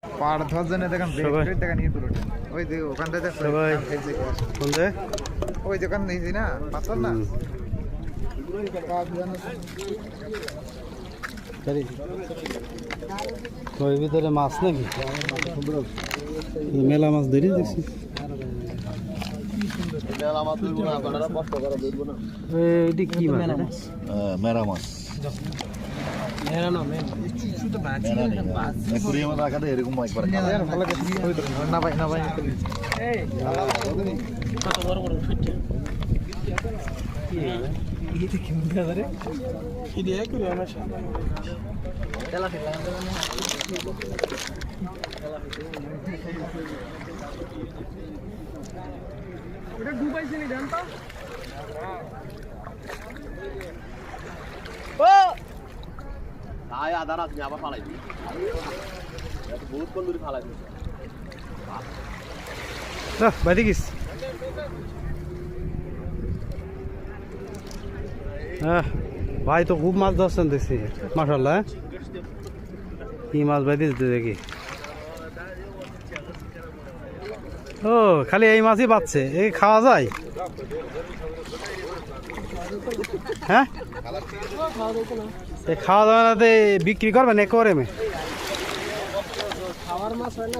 পার ধর জন্য দেখেন ব্রেক দেখেন ই পুরো ওই যে ওখান থেকে সবাই কোন যে ওই দোকান নিয়েছি না পাথর না ওই ভিতরে মাছ নাকি মেলা মাছ ধরি দেখছি এটি কি মাছ মেরা মাছ এরকম মাছ না ভাই না ভাই আধা রাত আবার ফালাই দিই বহুত কোন দূরে ফালাই দিই বাইরে গিস ভাই তো খুব মাছ ধরছেন দেখছি মাশাআল্লাহ কি মাছ বাইরে দিতে দেখি ও খালি এই মাছই পাচ্ছে এই খাওয়া যায় হ্যাঁ খাওয়া দাওয়া নাতে বিক্রি করবেন একবারে মে খাওয়ার মাছ হয় না